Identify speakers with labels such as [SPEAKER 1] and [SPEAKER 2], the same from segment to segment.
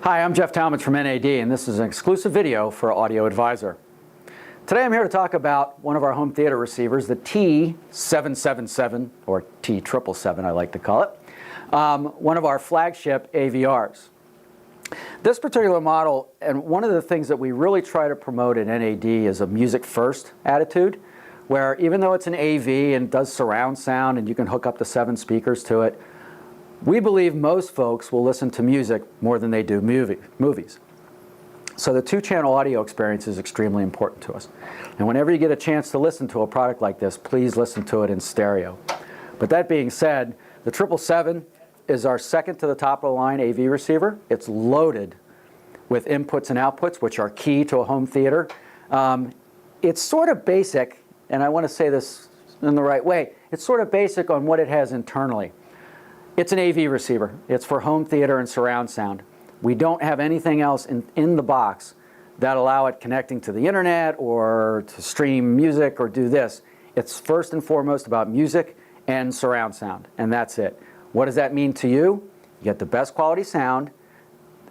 [SPEAKER 1] Hi, I'm Jeff Talmadge from NAD, and this is an exclusive video for Audio Advisor. Today I'm here to talk about one of our home theater receivers, the T-777, or T-777 I like to call it, one of our flagship AVRs. This particular model, and one of the things that we really try to promote at NAD is a music-first attitude, where even though it's an AV and does surround sound and you can hook up to 7 speakers to it, we believe most folks will listen to music more than they do movies. So the 2-channel audio experience is extremely important to us. And whenever you get a chance to listen to a product like this, please listen to it in stereo. But that being said, the 777 is our second to the top of the line AV receiver. It's loaded with inputs and outputs, which are key to a home theater. It's sort of basic, and I want to say this in the right way, it's sort of basic on what it has internally. It's an AV receiver. It's for home theater and surround sound. We don't have anything else in the box that allow it connecting to the internet or to stream music or do this. It's first and foremost about music and surround sound, and that's it. What does that mean to you? You get the best quality sound,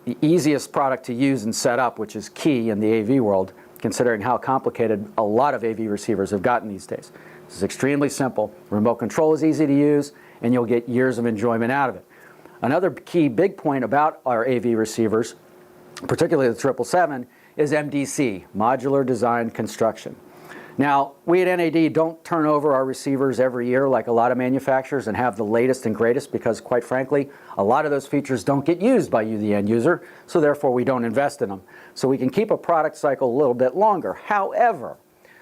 [SPEAKER 1] the easiest product to use and set up, which is key in the AV world, considering how complicated a lot of AV receivers have gotten these days. This is extremely simple. Remote control is easy to use, and you'll get years of enjoyment out of it. Another key big point about our AV receivers, particularly the 777, is MDC, Modular Design Construction. Now, we at NAD don't turn over our receivers every year like a lot of manufacturers and have the latest and greatest because, quite frankly, a lot of those features don't get used by you, the end user, so therefore we don't invest in them. So we can keep a product cycle a little bit longer. However,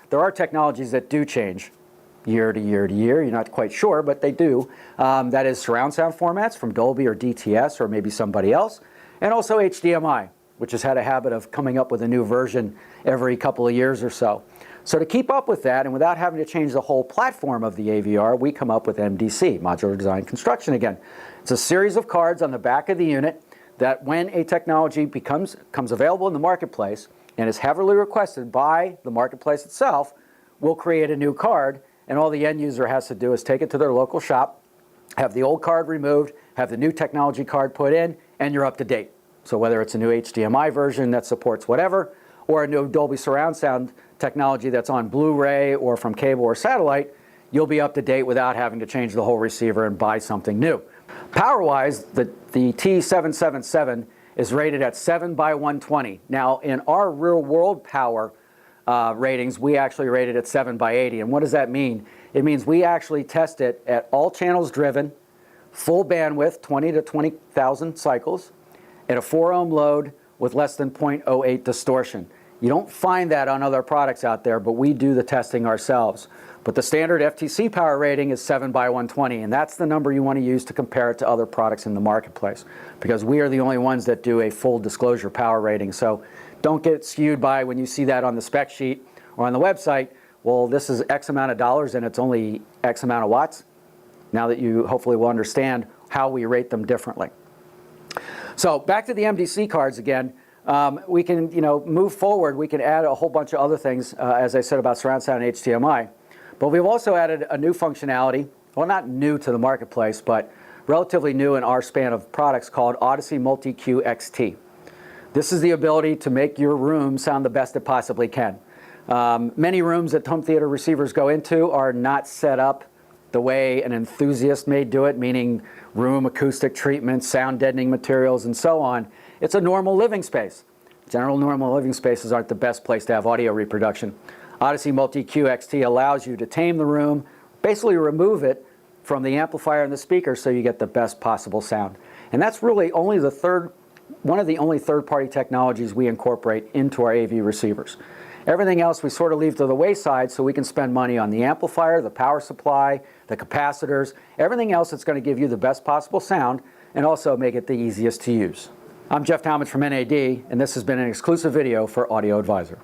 [SPEAKER 1] there are technologies that do change year to year to year. You're not quite sure, but they do. That is surround sound formats from Dolby or DTS or maybe somebody else, and also HDMI, which has had a habit of coming up with a new version every couple of years or so. So to keep up with that and without having to change the whole platform of the AVR, we come up with MDC, Modular Design Construction again. It's a series of cards on the back of the unit that when a technology becomes available in the marketplace and is heavily requested by the marketplace itself, we'll create a new card, and all the end user has to do is take it to their local shop, have the old card removed, have the new technology card put in, and you're up to date. So whether it's a new HDMI version that supports whatever, or a new Dolby surround sound technology that's on Blu-ray or from cable or satellite, you'll be up to date without having to change the whole receiver and buy something new. Power-wise, the T-777 is rated at 7x120. Now, in our real-world power ratings, we actually rate it at 7x80. And what does that mean? It means we actually test it at all channels driven, full bandwidth, 20 to 20,000 cycles, at a 4-ohm load with less than 0.08 distortion. You don't find that on other products out there, but we do the testing ourselves. But the standard FTC power rating is 7x120, and that's the number you want to use to compare it to other products in the marketplace, because we are the only ones that do a full disclosure power rating. So don't get skewed by when you see that on the spec sheet or on the website, well, this is X amount of dollars and it's only X amount of watts. Now that you hopefully will understand how we rate them differently. So back to the MDC cards again. We can, move forward. We can add a whole bunch of other things, as I said, about surround sound and HDMI. But we've also added a new functionality, well, not new to the marketplace, but relatively new in our span of products, called Odyssey Multi-Q XT. This is the ability to make your room sound the best it possibly can. Many rooms that home theater receivers go into are not set up the way an enthusiast may do it, meaning room acoustic treatment, sound deadening materials, and so on. It's a normal living space. General normal living spaces aren't the best place to have audio reproduction. Odyssey Multi-Q XT allows you to tame the room, basically remove it from the amplifier and the speaker so you get the best possible sound. And that's really only one of the only third-party technologies we incorporate into our AV receivers. Everything else we sort of leave to the wayside so we can spend money on the amplifier, the power supply, the capacitors, everything else that's going to give you the best possible sound and also make it the easiest to use. I'm Jeff Talmadge from NAD, and this has been an exclusive video for Audio Advisor.